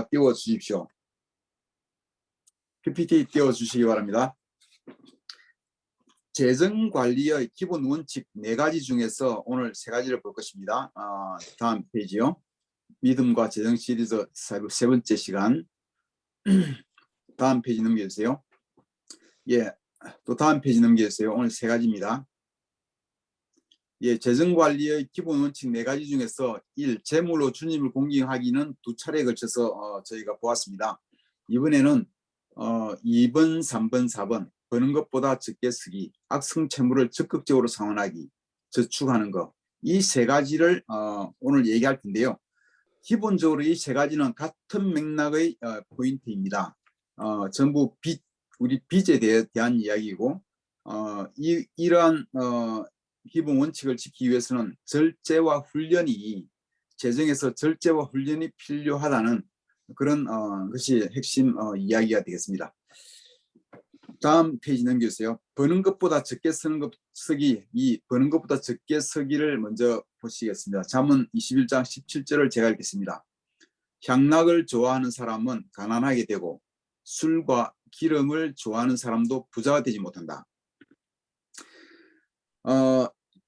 띄워주십시오. PPT 띄워주시기 바랍니다. 재정관리의 기본 원칙 4가지 중에서 오늘 3가지를 볼 것입니다. 다음 페이지요. 믿음과 재정 시리즈 세 번째 시간. 다음 페이지 넘겨주세요. 예, 또 다음 페이지 넘겨주세요. 오늘 3가지입니다. 예, 재정관리의 기본 원칙 4가지 중에서 1. 재물로 주님을 공경하기는 2차례에 걸쳐서 저희가 보았습니다. 이번에는 2번, 3번, 4번 버는 것보다 적게 쓰기, 악성 채무를 적극적으로 상환하기, 저축하는 것, 이 3가지를 오늘 얘기할 텐데요. 기본적으로 이 3가지는 같은 맥락의 포인트입니다. 전부 우리 빚에 대한 이야기이고, 이러한 기본 원칙을 지키기 위해서는 절제와 훈련이, 재정에서 절제와 훈련이 필요하다는 그런 것이 핵심 이야기가 되겠습니다. 다음 페이지 넘겨주세요. 버는 것보다 적게 쓰는 것 쓰기, 이 버는 것보다 적게 쓰기를 먼저 보시겠습니다. 잠언 21장 17절을 제가 읽겠습니다. 향락을 좋아하는 사람은 가난하게 되고 술과 기름을 좋아하는 사람도 부자가 되지 못한다.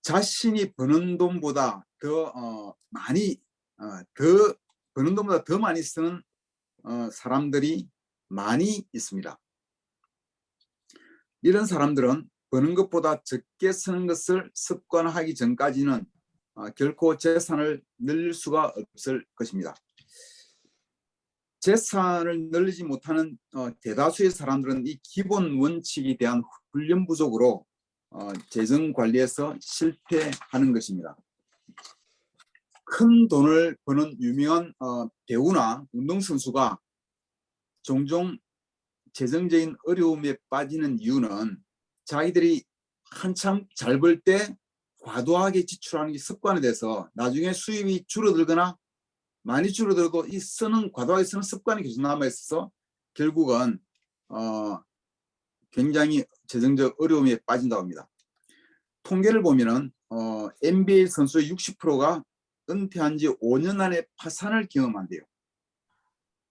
자신이 버는 돈보다 더 버는 돈보다 더 많이 쓰는 사람들이 많이 있습니다. 이런 사람들은 버는 것보다 적게 쓰는 것을 습관화하기 전까지는 결코 재산을 늘릴 수가 없을 것입니다. 재산을 늘리지 못하는 대다수의 사람들은 이 기본 원칙에 대한 훈련 부족으로 재정 관리에서 실패하는 것입니다. 큰 돈을 버는 유명한 배우나 운동선수가 종종 재정적인 어려움에 빠지는 이유는 자기들이 한참 잘 벌 때 과도하게 지출하는 게 습관이 돼서 나중에 수입이 줄어들거나 많이 줄어들고 이 과도하게 쓰는 습관이 계속 남아있어서 결국은 굉장히 재정적 어려움에 빠진다고 합니다. 통계를 보면은 NBA 선수의 60%가 은퇴한 지 5년 안에 파산을 경험한대요.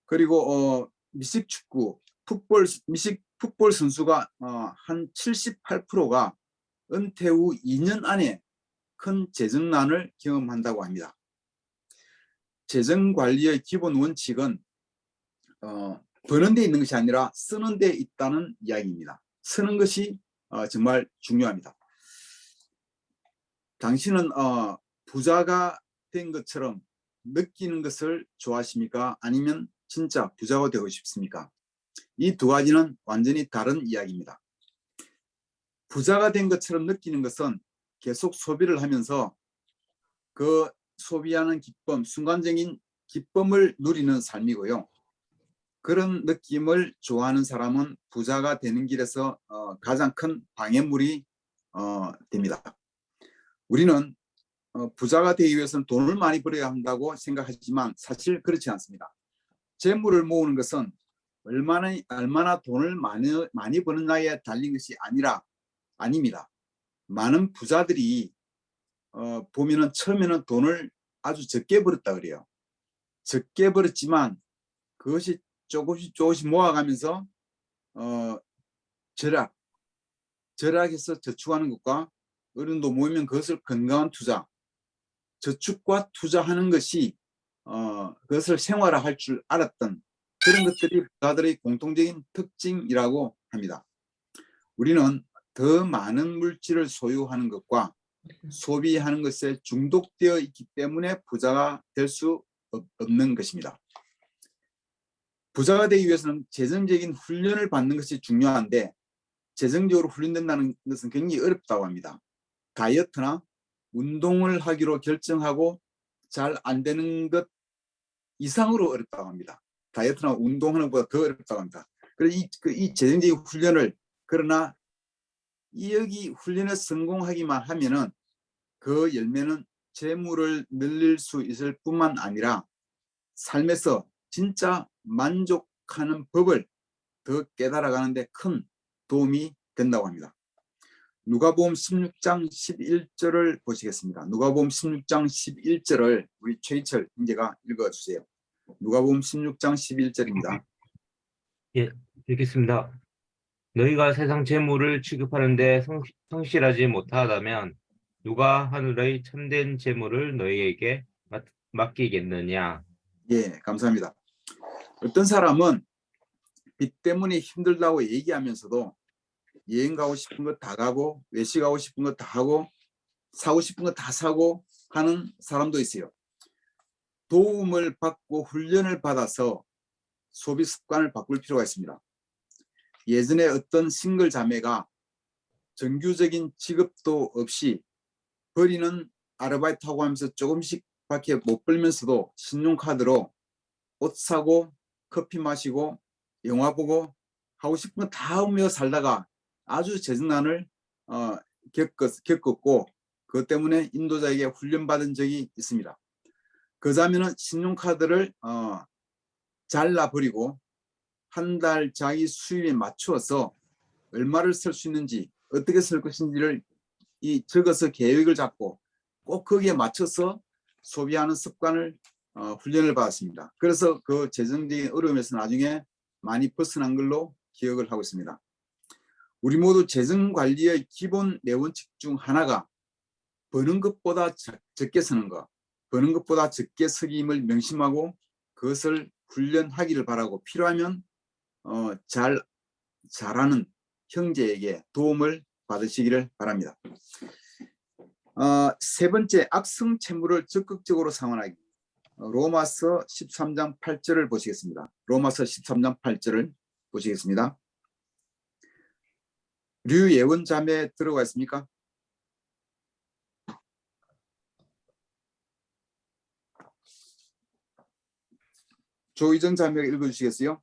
그리고 미식축구, 풋볼 선수가 한 78%가 은퇴 후 2년 안에 큰 재정난을 경험한다고 합니다. 재정관리의 기본 원칙은 버는 데 있는 것이 아니라 쓰는 데 있다는 이야기입니다. 쓰는 것이 정말 중요합니다. 당신은 부자가 된 것처럼 느끼는 것을 좋아하십니까? 아니면 진짜 부자가 되고 싶습니까? 이 2가지는 완전히 다른 이야기입니다. 부자가 된 것처럼 느끼는 것은 계속 소비를 하면서 그 소비하는 기쁨, 순간적인 기쁨을 누리는 삶이고요. 그런 느낌을 좋아하는 사람은 부자가 되는 길에서 가장 큰 방해물이 됩니다. 우리는 부자가 되기 위해서는 돈을 많이 벌어야 한다고 생각하지만 사실 그렇지 않습니다. 재물을 모으는 것은 얼마나 돈을 많이 버느냐에 달린 것이 아닙니다. 많은 부자들이 보면은 처음에는 돈을 아주 적게 벌었다 그래요. 적게 벌었지만 그것이 조금씩 모아가면서 절약해서 저축하는 것과 어느 정도 모이면 그것을 건강한 투자, 저축과 투자하는 것이 그것을 생활화할 줄 알았던 그런 것들이 부자들의 공통적인 특징이라고 합니다. 우리는 더 많은 물질을 소유하는 것과 소비하는 것에 중독되어 있기 때문에 부자가 될 수 없는 것입니다. 부자가 되기 위해서는 재정적인 훈련을 받는 것이 중요한데 재정적으로 훈련된다는 것은 굉장히 어렵다고 합니다. 다이어트나 운동을 하기로 결정하고 잘 안 되는 것 이상으로 어렵다고 합니다. 다이어트나 운동하는 것보다 더 어렵다고 합니다. 그래서 이 재정적인 훈련을 그러나 여기 훈련에 성공하기만 하면은 그 열매는 재물을 늘릴 수 있을 뿐만 아니라 삶에서 진짜 만족하는 법을 더 깨달아가는데 큰 도움이 된다고 합니다. 누가복음 16장 11절을 보시겠습니다. 누가복음 16장 11절을 우리 최희철 형제가 읽어주세요. 누가복음 16장 11절입니다. 예, 읽겠습니다. 너희가 세상 재물을 취급하는데 성실하지 못하다면 누가 하늘의 참된 재물을 너희에게 맡기겠느냐? 예, 감사합니다. 어떤 사람은 빚 때문에 힘들다고 얘기하면서도 여행 가고 싶은 거 다 가고 외식하고 싶은 거 다 하고 사고 싶은 거 다 사고 하는 사람도 있어요. 도움을 받고 훈련을 받아서 소비 습관을 바꿀 필요가 있습니다. 예전에 어떤 싱글 자매가 정규적인 직업도 없이 버리는 아르바이트하고 하면서 조금씩 밖에 못 벌면서도 신용카드로 옷 사고 커피 마시고 영화 보고 하고 싶은 거 다 하며 살다가 아주 재정난을 겪었고 그것 때문에 인도자에게 훈련받은 적이 있습니다. 그 자매는 신용카드를 잘라버리고 한 달 자기 수입에 맞추어서 얼마를 쓸 수 있는지 어떻게 쓸 것인지를 적어서 계획을 잡고 꼭 거기에 맞춰서 소비하는 습관을 훈련을 받았습니다. 그래서 그 재정적인 어려움에서 나중에 많이 벗어난 걸로 기억을 하고 있습니다. 우리 모두 재정관리의 기본 내원칙 중 하나가 버는 것보다 적게 쓰는 것, 버는 것보다 적게 쓰기임을 명심하고 그것을 훈련하기를 바라고 필요하면 잘하는 형제에게 도움을 받으시기를 바랍니다. 세 번째, 악성 채무를 적극적으로 상환하기. 로마서 13장 8절을 보시겠습니다. 로마서 13장 8절을 보시겠습니다. 류예원 자매 들어가 있습니까? 조희정 자매가 읽어주시겠어요?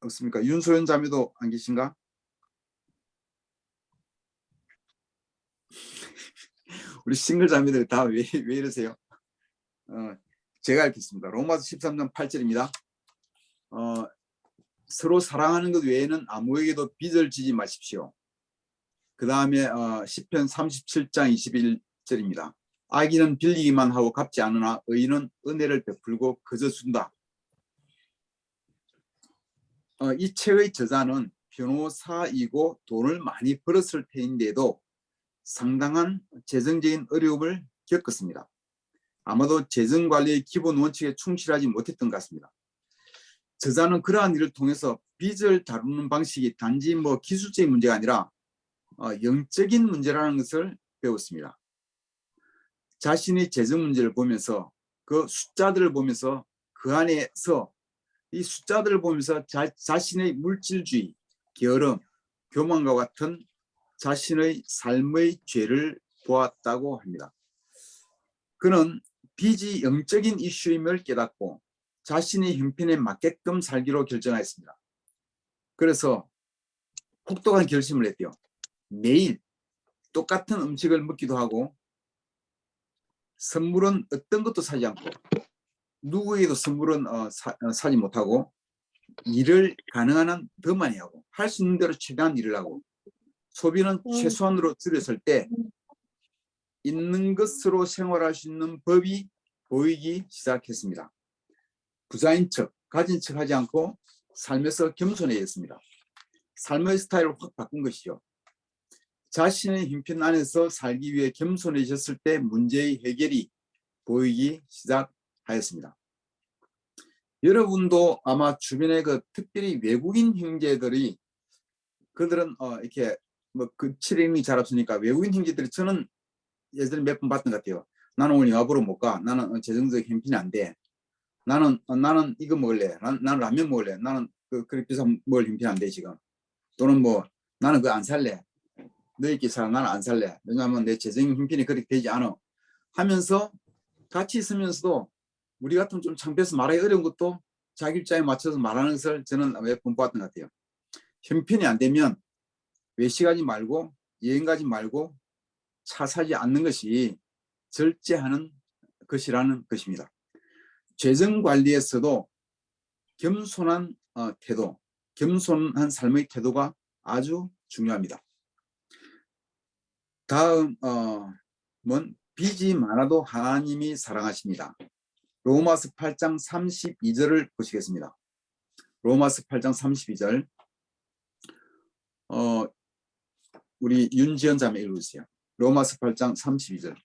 없습니까? 윤소연 자매도 안 계신가? 우리 싱글 자매들 다 왜 이러세요? 제가 읽겠습니다. 로마서 13장 8절입니다. 서로 사랑하는 것 외에는 아무에게도 빚을 지지 마십시오. 그 다음에 시편 37장 21절입니다. 악인은 빌리기만 하고 갚지 않으나 의인은 은혜를 베풀고 그저 준다. 이 책의 저자는 변호사이고 돈을 많이 벌었을 테인데도 상당한 재정적인 어려움을 겪었습니다. 아마도 재정관리의 기본 원칙에 충실하지 못했던 것 같습니다. 저자는 그러한 일을 통해서 빚을 다루는 방식이 단지 기술적인 문제가 아니라 영적인 문제라는 것을 배웠습니다. 자신의 재정 문제를 보면서 그 숫자들을 보면서 그 안에서 이 숫자들을 보면서 자신의 물질주의, 게으름, 교만과 같은 자신의 삶의 죄를 보았다고 합니다. 그는 빚이 영적인 이슈임을 깨닫고 자신의 형편에 맞게끔 살기로 결정하였습니다. 그래서 혹독한 결심을 했대요. 매일 똑같은 음식을 먹기도 하고 선물은 어떤 것도 사지 않고 누구에게도 선물은 사지 못하고 일을 가능한 한 더 많이 하고 할 수 있는 대로 최대한 일을 하고 소비는 최소한으로 줄였을 때 있는 것으로 생활할 수 있는 법이 보이기 시작했습니다. 부자인 척, 가진 척 하지 않고 삶에서 겸손해졌습니다. 삶의 스타일을 확 바꾼 것이죠. 자신의 형편 안에서 살기 위해 겸손해졌을 때 문제의 해결이 보이기 시작하였습니다. 여러분도 아마 주변에 특별히 외국인 형제들이 그들은 이렇게 그 칠행이 잘 없으니까 외국인 형제들이 저는 예전에 몇 번 봤던 것 같아요. 나는 오늘 영화 보러 못 가. 나는 재정적 형편이 안 돼. 나는 이거 먹을래. 나는 라면 먹을래. 나는 그렇게 비싼 먹을 형편이 안 돼 지금. 또는 나는 그거 안 살래. 너희끼리 살아. 나는 안 살래. 왜냐하면 내 재정 형편이 그렇게 되지 않아. 하면서 같이 있으면서도 우리 같은 좀 창피해서 말하기 어려운 것도 자기 입장에 맞춰서 말하는 것을 저는 몇 번 봤던 것 같아요. 형편이 안 되면 외식하지 말고 여행 가지 말고 차 사지 않는 것이 절제하는 것이라는 것입니다. 재정 관리에서도 겸손한 태도, 겸손한 삶의 태도가 아주 중요합니다. 다음은 빚이 많아도 하나님이 사랑하십니다. 로마서 8장 32절을 보시겠습니다. 로마서 8장 32절. 우리 윤지연 자매 읽어주세요. 로마서 8장 32절.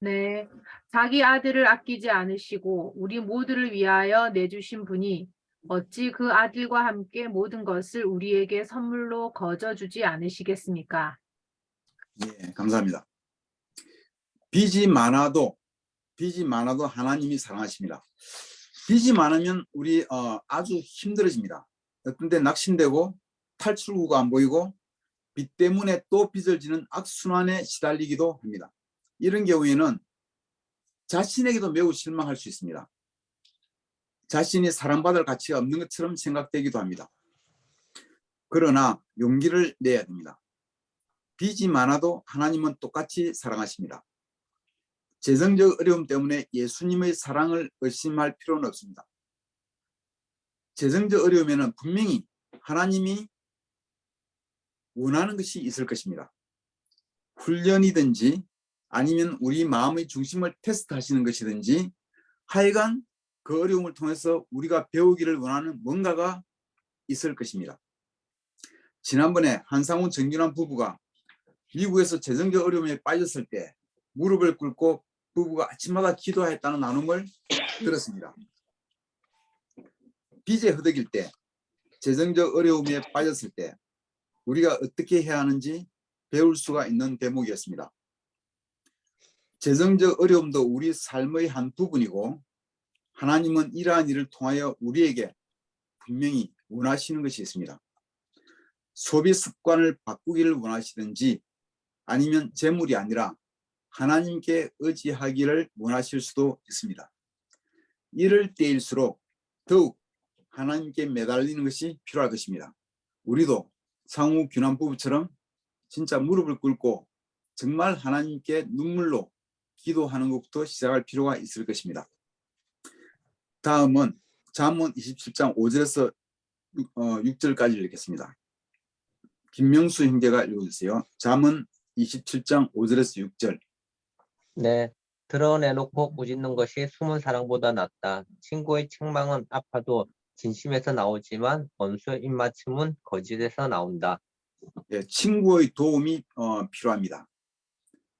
네, 자기 아들을 아끼지 않으시고 우리 모두를 위하여 내주신 분이 어찌 그 아들과 함께 모든 것을 우리에게 선물로 거저 주지 않으시겠습니까? 예, 감사합니다. 빚이 많아도 하나님이 사랑하십니다. 빚이 많으면 우리 아주 힘들어집니다. 어떤 때 낙심되고 탈출구가 안 보이고 빚 때문에 또 빚을 지는 악순환에 시달리기도 합니다. 이런 경우에는 자신에게도 매우 실망할 수 있습니다. 자신이 사랑받을 가치가 없는 것처럼 생각되기도 합니다. 그러나 용기를 내야 됩니다. 빚이 많아도 하나님은 똑같이 사랑하십니다. 재정적 어려움 때문에 예수님의 사랑을 의심할 필요는 없습니다. 재정적 어려움에는 분명히 하나님이 원하는 것이 있을 것입니다. 훈련이든지 아니면 우리 마음의 중심을 테스트하시는 것이든지 하여간 그 어려움을 통해서 우리가 배우기를 원하는 뭔가가 있을 것입니다. 지난번에 한상훈 정준환 부부가 미국에서 재정적 어려움에 빠졌을 때 무릎을 꿇고 부부가 아침마다 기도했다는 나눔을 들었습니다. 빚에 허덕일 때, 재정적 어려움에 빠졌을 때 우리가 어떻게 해야 하는지 배울 수가 있는 대목이었습니다. 재정적 어려움도 우리 삶의 한 부분이고 하나님은 이러한 일을 통하여 우리에게 분명히 원하시는 것이 있습니다. 소비 습관을 바꾸기를 원하시든지 아니면 재물이 아니라 하나님께 의지하기를 원하실 수도 있습니다. 이럴 때일수록 더욱 하나님께 매달리는 것이 필요할 것입니다. 우리도 상우 규남 부부처럼 진짜 무릎을 꿇고 정말 하나님께 눈물로 기도하는 것부터 시작할 필요가 있을 것입니다. 다음은 잠언 27장 5절에서 6절까지 읽겠습니다. 김명수 형제가 읽어주세요. 잠언 27장 5절에서 6절. 네, 드러내놓고 꾸짖는 것이 숨은 사랑보다 낫다. 친구의 책망은 아파도 진심에서 나오지만 원수의 입맞춤은 거짓에서 나온다. 예, 친구의 도움이 필요합니다.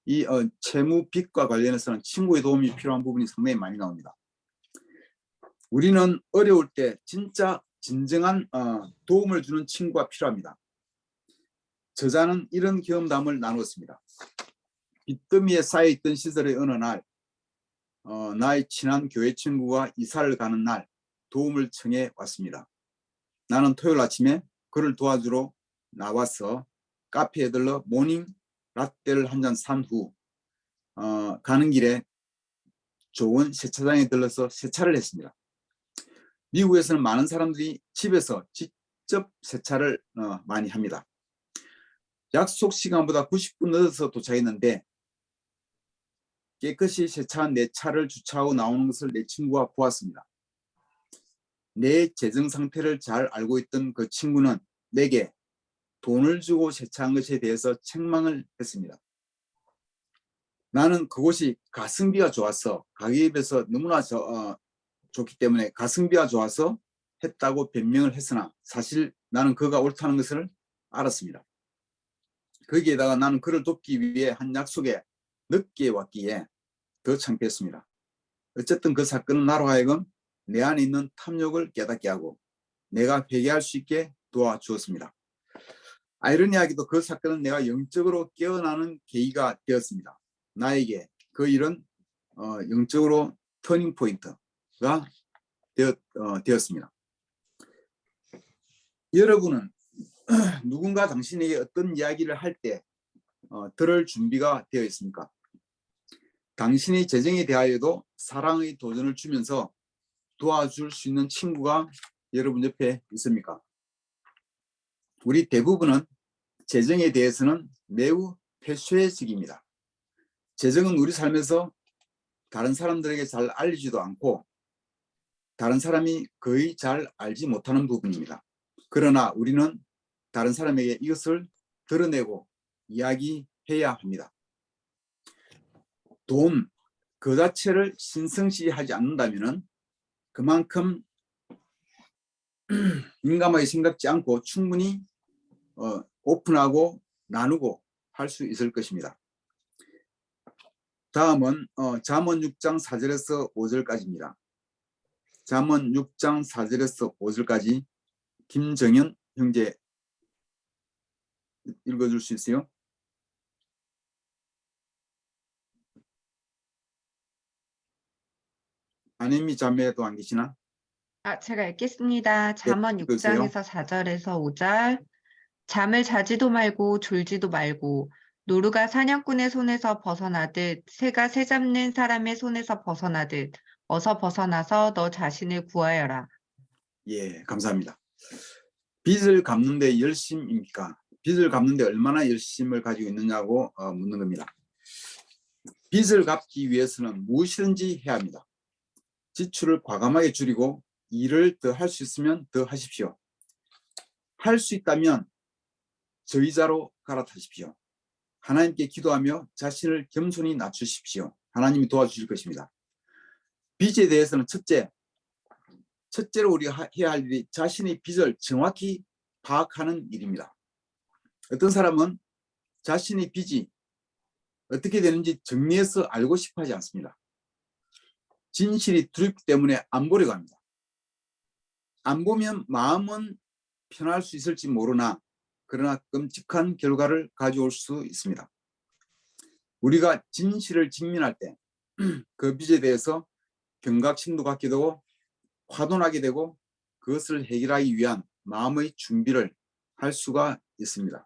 이 채무 빚과 관련해서는 친구의 도움이 필요한 부분이 상당히 많이 나옵니다. 우리는 어려울 때 진짜 진정한 도움을 주는 친구가 필요합니다. 저자는 이런 경험담을 나누었습니다. 빚더미에 쌓여있던 시절의 어느 날 나의 친한 교회 친구가 이사를 가는 날 도움을 청해 왔습니다. 나는 토요일 아침에 그를 도와주러 나와서 카페에 들러 모닝 라떼를 한 잔 산 후 가는 길에 좋은 세차장에 들러서 세차를 했습니다. 미국에서는 많은 사람들이 집에서 직접 세차를 많이 합니다. 약속 시간보다 90분 늦어서 도착했는데 깨끗이 세차한 내 차를 주차하고 나오는 것을 내 친구가 보았습니다. 내 재정 상태를 잘 알고 있던 그 친구는 내게 돈을 주고 세차한 것에 대해서 책망을 했습니다. 나는 그곳이 가성비가 좋아서 가격에 비해서 너무나 좋기 때문에 가성비가 좋아서 했다고 변명을 했으나 사실 나는 그가 옳다는 것을 알았습니다. 거기에다가 나는 그를 돕기 위해 한 약속에 늦게 왔기에 더 창피했습니다. 어쨌든 그 사건은 나로 하여금 내 안에 있는 탐욕을 깨닫게 하고 내가 회개할 수 있게 도와주었습니다. 아이러니하게도 그 사건은 내가 영적으로 깨어나는 계기가 되었습니다. 나에게 그 일은 영적으로 터닝 포인트가 되었습니다. 여러분은 누군가 당신에게 어떤 이야기를 할 때 들을 준비가 되어 있습니까? 당신의 재정에 대하여도 사랑의 도전을 주면서 도와줄 수 있는 친구가 여러분 옆에 있습니까? 우리 대부분은 재정에 대해서는 매우 패쇄적입니다. 재정은 우리 삶에서 다른 사람들에게 잘 알리지도 않고 다른 사람이 거의 잘 알지 못하는 부분입니다. 그러나 우리는 다른 사람에게 이것을 드러내고 이야기해야 합니다. 돈 그 자체를 신성시하지 않는다면 그만큼 민감하게 생각지 않고 충분히 오픈하고 나누고 할 수 있을 것입니다. 다음은 잠언 6장 4절에서 5절까지입니다. 잠언 6장 4절에서 5절까지 김정현 형제 읽어줄 수 있어요? 아내미 자매도 안 계시나? 제가 읽겠습니다. 잠언 읽으세요. 6장에서 4절에서 5절. 잠을 자지도 말고 졸지도 말고 노루가 사냥꾼의 손에서 벗어나듯 새가 새 잡는 사람의 손에서 벗어나듯 어서 벗어나서 너 자신을 구하여라. 예, 감사합니다. 빚을 갚는데 열심입니까? 빚을 갚는데 얼마나 열심을 가지고 있느냐고 묻는 겁니다. 빚을 갚기 위해서는 무엇이든지 해야 합니다. 지출을 과감하게 줄이고 일을 더 할 수 있으면 더 하십시오. 할 수 있다면 저이자로 갈아타십시오. 하나님께 기도하며 자신을 겸손히 낮추십시오. 하나님이 도와주실 것입니다. 빚에 대해서는 첫째로 우리가 해야 할 일이 자신의 빚을 정확히 파악하는 일입니다. 어떤 사람은 자신의 빚이 어떻게 되는지 정리해서 알고 싶어 하지 않습니다. 진실이 두렵기 때문에 안 보려고 합니다. 안 보면 마음은 편할 수 있을지 모르나 그러나 끔찍한 결과를 가져올 수 있습니다. 우리가 진실을 직면할 때 그 빚에 대해서 경각심도 갖게 되고 화도 나게 되고 그것을 해결하기 위한 마음의 준비를 할 수가 있습니다.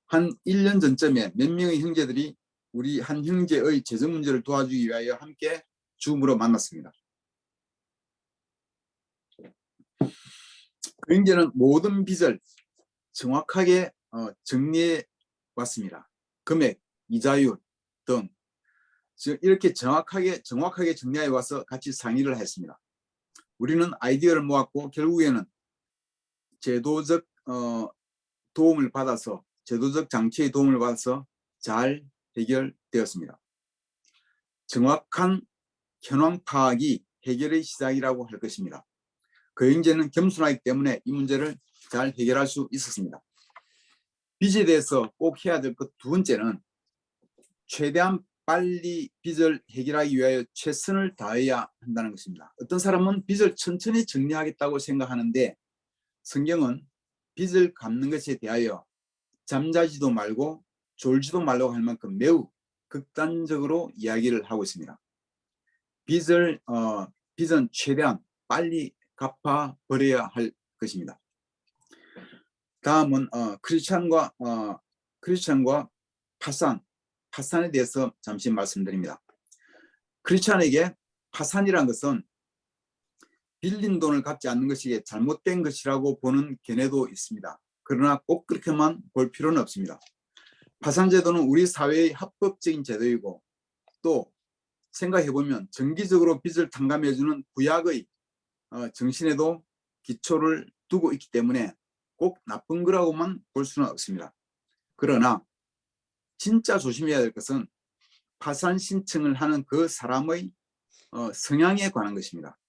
한 1년 전쯤에 몇 명의 형제들이 우리 한 형제의 재정 문제를 도와주기 위하여 함께 줌으로 만났습니다. 그 형제는 모든 빚을 정확하게 정리해 왔습니다. 금액, 이자율 등 이렇게 정확하게 정리해 와서 같이 상의를 했습니다. 우리는 아이디어를 모았고 결국에는 제도적 도움을 받아서 제도적 장치의 도움을 받아서 잘 해결되었습니다. 정확한 현황 파악이 해결의 시작이라고 할 것입니다. 그 형제는 겸손하기 때문에 이 문제를 잘 해결할 수 있었습니다. 빚에 대해서 꼭 해야 될 것 두 번째는 최대한 빨리 빚을 해결하기 위하여 최선을 다해야 한다는 것입니다. 어떤 사람은 빚을 천천히 정리하겠다고 생각하는데 성경은 빚을 갚는 것에 대하여 잠자지도 말고 졸지도 말라고 할 만큼 매우 극단적으로 이야기를 하고 있습니다. 빚은 최대한 빨리 갚아 버려야 할 것입니다. 다음은 크리스찬과 파산에 대해서 잠시 말씀드립니다. 크리스찬에게 파산이란 것은 빌린 돈을 갚지 않는 것이 잘못된 것이라고 보는 견해도 있습니다. 그러나 꼭 그렇게만 볼 필요는 없습니다. 파산제도는 우리 사회의 합법적인 제도이고 또 생각해보면 정기적으로 빚을 탕감해주는 구약의 정신에도 기초를 두고 있기 때문에 꼭 나쁜 거라고만 볼 수는 없습니다. 그러나 진짜 조심해야 될 것은 파산 신청을 하는 그 사람의 성향에 관한 것입니다.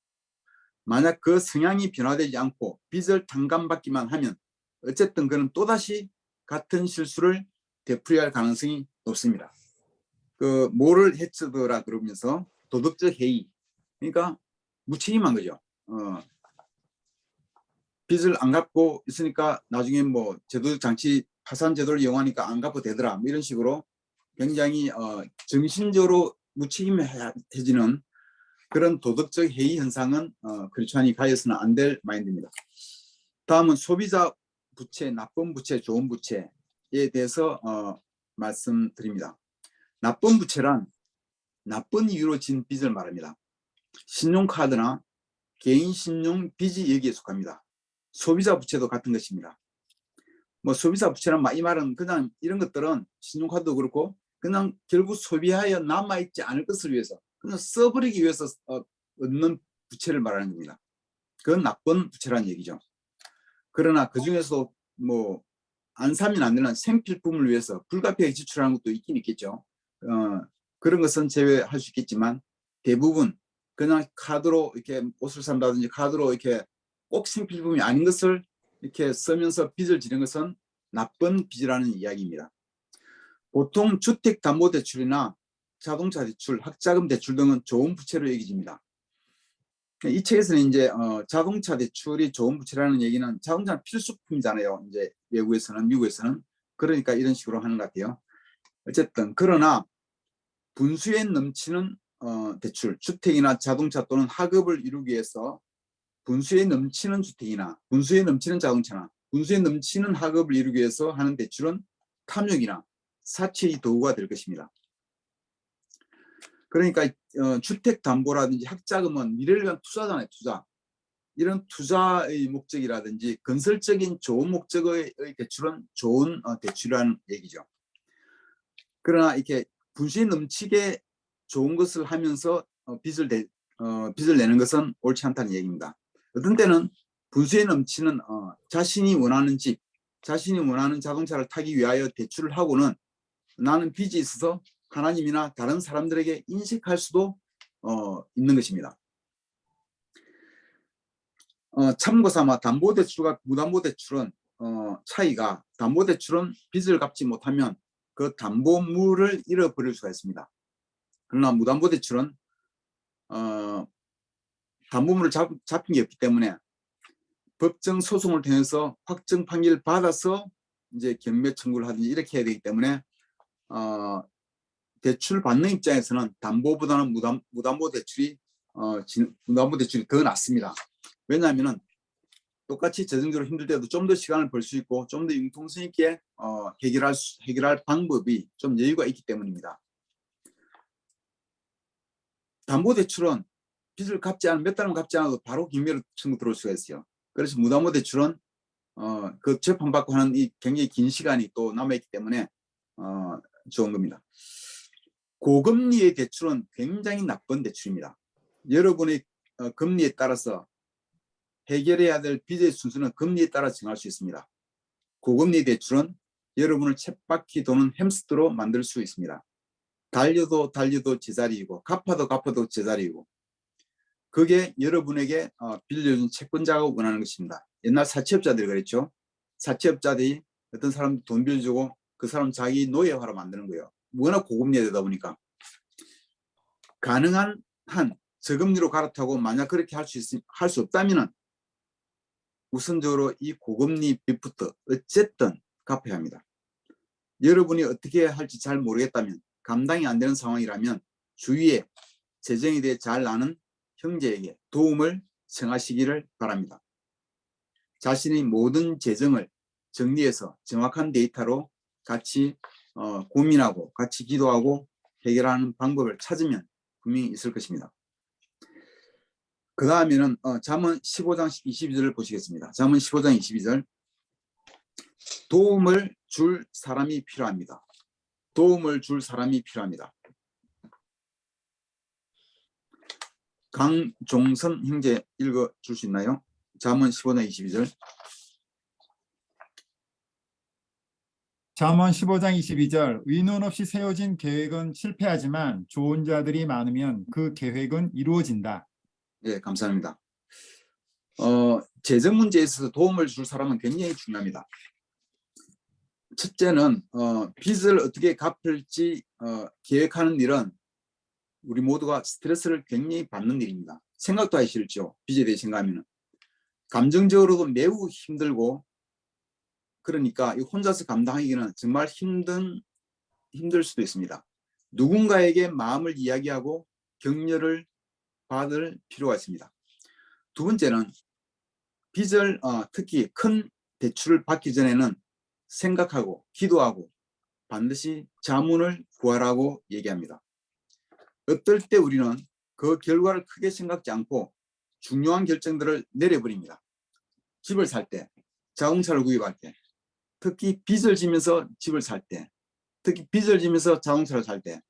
만약 그 성향이 변화되지 않고 빚을 탕감받기만 하면 어쨌든 그는 또다시 같은 실수를 되풀이할 가능성이 높습니다. 그 모럴 해처드라 그러면서 도덕적 해이, 그러니까 무책임한 거죠. 빚을 안 갚고 있으니까 나중에 뭐 제도적 장치 파산 제도를 이용하니까 안 갚아도 되더라, 뭐 이런 식으로 굉장히 정신적으로 무책임해지는 그런 도덕적 해이 현상은 크리스찬이 가져서는 안 될 마인드입니다. 다음은 소비자 부채, 나쁜 부채, 좋은 부채에 대해서 말씀드립니다. 나쁜 부채란 나쁜 이유로 진 빚을 말합니다. 신용카드나 개인 신용 빚이 여기에 속합니다. 소비자 부채도 같은 것입니다. 뭐 소비자 부채란 이 말은 그냥 이런 것들은 신용카드도 그렇고 그냥 결국 소비하여 남아있지 않을 것을 위해서 그냥 써버리기 위해서 얻는 부채를 말하는 겁니다. 그건 나쁜 부채라는 얘기죠. 그러나 그 중에서 뭐 안 사면 안 되는 생필품을 위해서 불가피하게 지출하는 것도 있긴 있겠죠. 그런 것은 제외할 수 있겠지만 대부분 그냥 카드로 이렇게 옷을 산다든지 카드로 이렇게 꼭 생필품이 아닌 것을 이렇게 쓰면서 빚을 지는 것은 나쁜 빚이라는 이야기입니다. 보통 주택담보대출이나 자동차 대출, 학자금 대출 등은 좋은 부채로 여겨집니다. 이 책에서는 이제 자동차 대출이 좋은 부채라는 얘기는 자동차는 필수품이잖아요. 이제 외국에서는, 미국에서는. 그러니까 이런 식으로 하는 것 같아요. 어쨌든 그러나 분수에 넘치는 대출, 주택이나 자동차 또는 학업을 이루기 위해서 분수에 넘치는 주택이나 분수에 넘치는 자동차나 분수에 넘치는 학업을 이루기 위해서 하는 대출은 탐욕이나 사치의 도구가 될 것입니다. 그러니까 주택담보라든지 학자금은 미래를 위한 투자잖아요. 투자. 이런 투자의 목적이라든지 건설적인 좋은 목적의 대출은 좋은 대출이라는 얘기죠. 그러나 이렇게 분수에 넘치게 좋은 것을 하면서 빚을 내는 것은 옳지 않다는 얘기입니다. 어떤 때는 분수에 넘치는 자신이 원하는 집, 자신이 원하는 자동차를 타기 위하여 대출을 하고는 나는 빚이 있어서 하나님이나 다른 사람들에게 인식할 수도 있는 것입니다. 참고삼아 담보대출과 무담보대출은 차이가, 담보대출은 빚을 갚지 못하면 그 담보물을 잃어버릴 수가 있습니다. 그러나 무담보대출은 담보물을 잡힌 게 없기 때문에 법정 소송을 통해서 확정 판결을 받아서 이제 경매 청구를 하든지 이렇게 해야 되기 때문에 대출 받는 입장에서는 담보보다는 무담보대출이 더 낫습니다. 왜냐하면 똑같이 재정적으로 힘들 때도 좀 더 시간을 벌 수 있고 좀 더 융통성 있게 해결할 방법이 좀 여유가 있기 때문입니다. 담보대출은 빚을 갚지 않으면 몇 달만 갚지 않아도 바로 경매로 청구 들어올 수가 있어요. 그래서 무담보대출은 그 재판받고 하는 이 굉장히 긴 시간이 또 남아있기 때문에 좋은 겁니다. 고금리의 대출은 굉장히 나쁜 대출입니다. 여러분의 금리에 따라서 해결해야 될 빚의 순수는 금리에 따라 정할 수 있습니다. 고금리 대출은 여러분을 쳇바퀴 도는 햄스터로 만들 수 있습니다. 달려도 제자리이고 갚아도 제자리이고 그게 여러분에게 빌려준 채권자가 원하는 것입니다. 옛날 사채업자들이 그랬죠. 사채업자들이 어떤 사람 돈 빌려주고 그 사람 자기 노예화로 만드는 거예요. 워낙 고금리가 되다 보니까. 가능한 한 저금리로 갈아타고 만약 그렇게 할 수 없다면 우선적으로 이 고금리 빚부터 어쨌든 갚아야 합니다. 여러분이 어떻게 할지 잘 모르겠다면 감당이 안 되는 상황이라면 주위에 재정에 대해 잘 아는 형제에게 도움을 청하시기를 바랍니다. 자신의 모든 재정을 정리해서 정확한 데이터로 같이 고민하고 같이 기도하고 해결하는 방법을 찾으면 분명히 있을 것입니다. 그 다음에는 잠언 15장 22절을 보시겠습니다. 잠언 15장 22절. 도움을 줄 사람이 필요합니다. 도움을 줄 사람이 필요합니다. 강종선 형제 읽어줄 수 있나요? 잠언 15장 22절. 잠언 15장 22절. 의논 없이 세워진 계획은 실패하지만 좋은 자들이 많으면 그 계획은 이루어진다. 네, 감사합니다. 재정 문제에 있어서 도움을 줄 사람은 굉장히 중요합니다. 첫째는 빚을 어떻게 갚을지 계획하는 일은 우리 모두가 스트레스를 굉장히 받는 일입니다. 생각도 하기 싫죠. 빚에 대해 생각하면. 감정적으로도 매우 힘들고 그러니까 혼자서 감당하기는 정말 힘들 수도 있습니다. 누군가에게 마음을 이야기하고 격려를 받을 필요가 있습니다. 두 번째는 빚을 특히 큰 대출을 받기 전에는 생각하고 기도하고 반드시 자문을 구하라고 얘기합니다. 어떨 때 우리는 그 결과를 크게 생각지 않고 중요한 결정들을 내려버립니다. 집을 살 때, 자동차를 구입할 때, 특히 빚을 지면서 집을 살 때, 특히 빚을 지면서 자동차를 살 때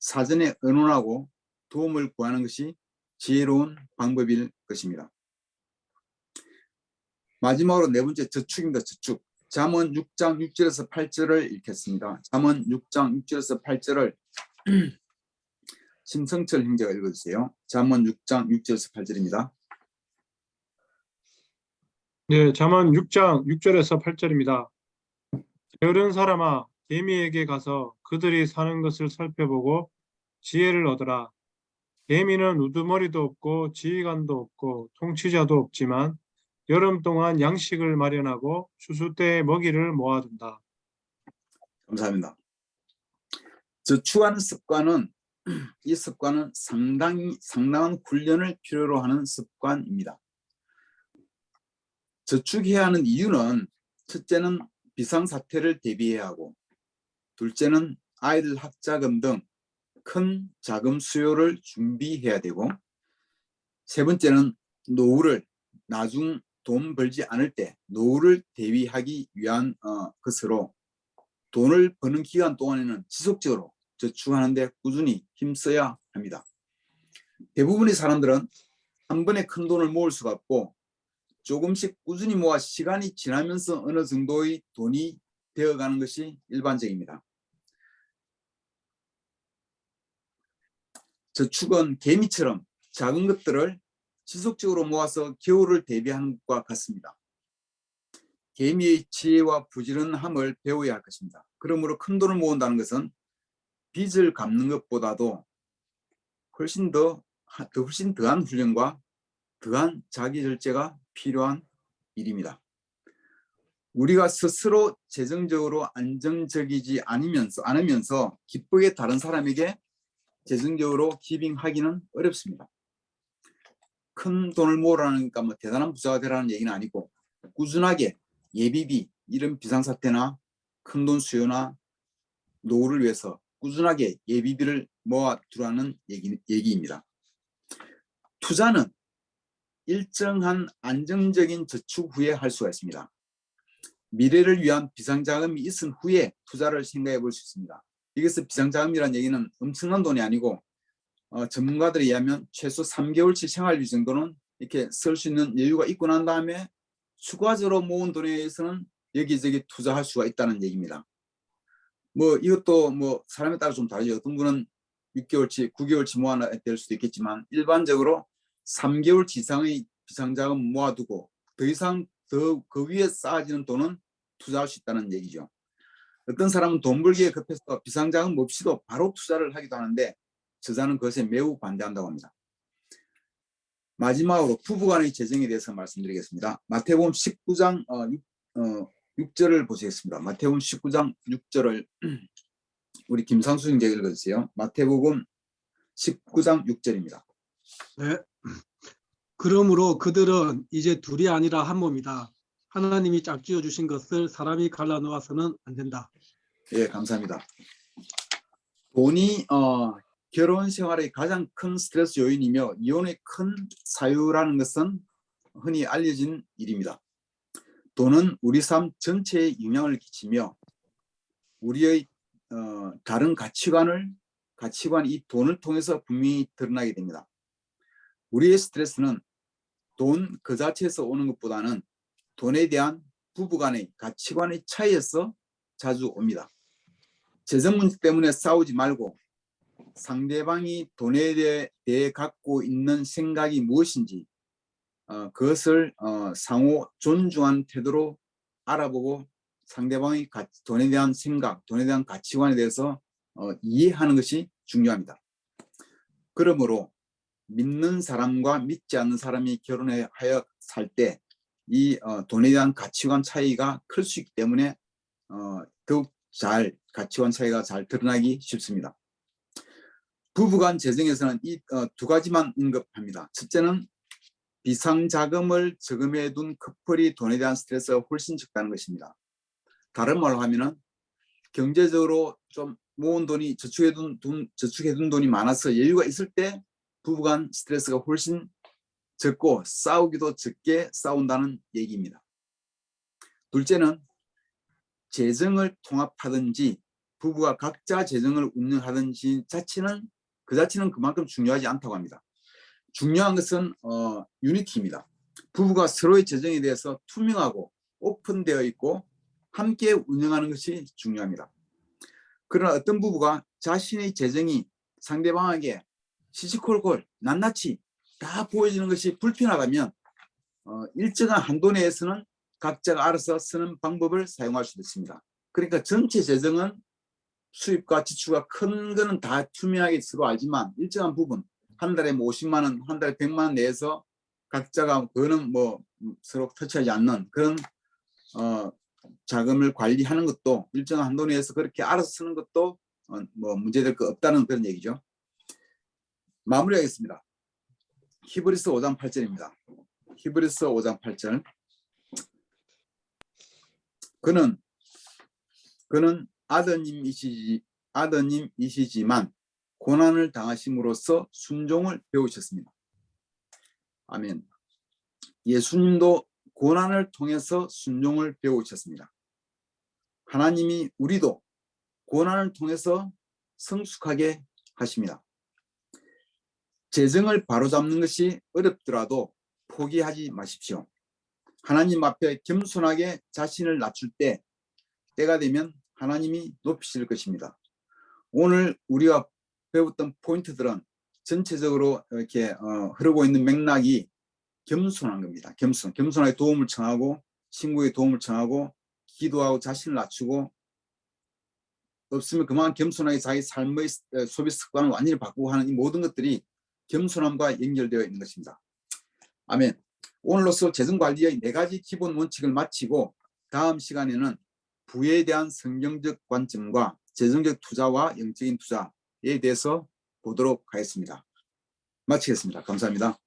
사전에 의논하고 도움을 구하는 것이 지혜로운 방법일 것입니다. 마지막으로 네 번째, 저축입니다. 저축. 잠언 6장 6절에서 8절을 읽겠습니다. 잠언 6장 6절에서 8절을 심성철 형제가 읽어주세요. 잠언 6장 6절에서 8절입니다. 네, 잠언 6장 6절에서 8절입니다. 게으른 사람아, 개미에게 가서 그들이 사는 것을 살펴보고 지혜를 얻어라. 개미는 우두머리도 없고 지휘관도 없고 통치자도 없지만 여름 동안 양식을 마련하고 추수 때 먹이를 모아둔다. 감사합니다. 저축하는 습관은 이 습관은 상당한 훈련을 필요로 하는 습관입니다. 저축해야 하는 이유는 첫째는 비상사태를 대비해야 하고, 둘째는 아이들 학자금 등 큰 자금 수요를 준비해야 되고, 세 번째는 노후를 나중 돈 벌지 않을 때 노후를 대비하기 위한 것으로 돈을 버는 기간 동안에는 지속적으로 저축하는 데 꾸준히 힘써야 합니다. 대부분의 사람들은 한 번에 큰 돈을 모을 수가 없고 조금씩 꾸준히 모아 시간이 지나면서 어느 정도의 돈이 되어가는 것이 일반적입니다. 저축은 개미처럼 작은 것들을 지속적으로 모아서 겨울을 대비하는 것과 같습니다. 개미의 지혜와 부지런함을 배워야 할 것입니다. 그러므로 큰 돈을 모은다는 것은 빚을 갚는 것보다도 훨씬 더한 훈련과 더한 자기 절제가 필요한 일입니다. 우리가 스스로 재정적으로 안정적이지 않으면서 기쁘게 다른 사람에게 재정적으로 기빙하기는 어렵습니다. 큰 돈을 모으라니까 뭐 대단한 부자가 되라는 얘기는 아니고, 꾸준하게 예비비, 이런 비상사태나 큰 돈 수요나 노후를 위해서 꾸준하게 예비비를 모아두라는 얘기입니다. 투자는 일정한 안정적인 저축 후에 할 수가 있습니다. 미래를 위한 비상자금이 있은 후에 투자를 생각해 볼 수 있습니다. 여기서 비상자금이라는 얘기는 엄청난 돈이 아니고 전문가들에 의하면 최소 3개월치 생활비 정도는 이렇게 쓸 수 있는 여유가 있고 난 다음에 추가적으로 모은 돈에 의해서는 여기저기 투자할 수가 있다는 얘기입니다. 뭐 이것도 뭐 사람에 따라 좀 다르죠. 어떤 분은 6개월치, 9개월치 모아야 될 수도 있겠지만 일반적으로 3개월치 이상의 비상자금 모아두고 더 이상 그 위에 쌓아지는 돈은 투자할 수 있다는 얘기죠. 어떤 사람은 돈 벌기에 급해서 비상자금 없이도 바로 투자를 하기도 하는데 저자는 그것에 매우 반대한다고 합니다. 마지막으로 부부간의 재정에 대해서 말씀드리겠습니다. 마태복음 19장 6절을 보시겠습니다. 마태복음 19장 6절을 우리 김상수 형제가 읽어주세요. 마태복음 19장 6절입니다. 네. 그러므로 그들은 이제 둘이 아니라 한 몸이다. 하나님이 짝지어 주신 것을 사람이 갈라놓아서는 안 된다. 예, 감사합니다. 돈이 결혼 생활의 가장 큰 스트레스 요인이며 이혼의 큰 사유라는 것은 흔히 알려진 일입니다. 돈은 우리 삶 전체에 영향을 끼치며 우리의 다른 가치관이 이 돈을 통해서 분명히 드러나게 됩니다. 우리의 스트레스는 돈 그 자체에서 오는 것보다는 돈에 대한 부부간의 가치관의 차이에서 자주 옵니다. 재정 문제 때문에 싸우지 말고 상대방이 돈에 대해 갖고 있는 생각이 무엇인지 그것을 상호 존중한 태도로 알아보고 상대방의 돈에 대한 생각, 돈에 대한 가치관에 대해서 이해하는 것이 중요합니다. 그러므로 믿는 사람과 믿지 않는 사람이 결혼하여 살 때 이 돈에 대한 가치관 차이가 클 수 있기 때문에 더욱 가치관 차이가 잘 드러나기 쉽습니다. 부부간 재정에서는 이 두 가지만 언급합니다. 첫째는 비상자금을 저금해 둔 커플이 돈에 대한 스트레스가 훨씬 적다는 것입니다. 다른 말로 하면은 경제적으로 좀 모은 돈이 저축해 둔 돈이 많아서 여유가 있을 때 부부간 스트레스가 훨씬 적고 싸우기도 적게 싸운다는 얘기입니다. 둘째는 재정을 통합하든지 부부가 각자 재정을 운영하든지 그 자체는 그만큼 중요하지 않다고 합니다. 중요한 것은 유니티입니다. 부부가 서로의 재정에 대해서 투명하고 오픈되어 있고 함께 운영하는 것이 중요합니다. 그러나 어떤 부부가 자신의 재정이 상대방에게 시시콜콜 낱낱이 다 보여지는 것이 불편하다면 일정한 한도 내에서는 각자가 알아서 쓰는 방법을 사용할 수도 있습니다. 그러니까 전체 재정은 수입과 지출과 큰 거는 다 투명하게 서로 알지만 일정한 부분 한 달에 뭐 50만 원, 한 달에 100만 원 내에서 각자가 그거는 뭐 서로 터치하지 않는 그런 자금을 관리하는 것도 일정한 한도 내에서 그렇게 알아서 쓰는 것도 뭐 문제될 거 없다는 그런 얘기죠. 마무리하겠습니다. 히브리서 5장 8절입니다. 히브리서 5장 8절. 그는 아드님이시지만 고난을 당하심으로써 순종을 배우셨습니다. 아멘. 예수님도 고난을 통해서 순종을 배우셨습니다. 하나님이 우리도 고난을 통해서 성숙하게 하십니다. 재정을 바로잡는 것이 어렵더라도 포기하지 마십시오. 하나님 앞에 겸손하게 자신을 낮출 때가 되면 하나님이 높이실 것입니다. 오늘 우리가 배웠던 포인트들은 전체적으로 이렇게 흐르고 있는 맥락이 겸손한 겁니다. 겸손하게 도움을 청하고 친구의 도움을 청하고 기도하고 자신을 낮추고 없으면 그만 겸손하게 자기 삶의 소비 습관을 완전히 바꾸고 하는 이 모든 것들이 겸손함과 연결되어 있는 것입니다. 아멘. 오늘로써 재정관리의 4가지 기본 원칙을 마치고 다음 시간에는 부에 대한 성경적 관점과 재정적 투자와 영적인 투자에 대해서 보도록 하겠습니다. 마치겠습니다. 감사합니다.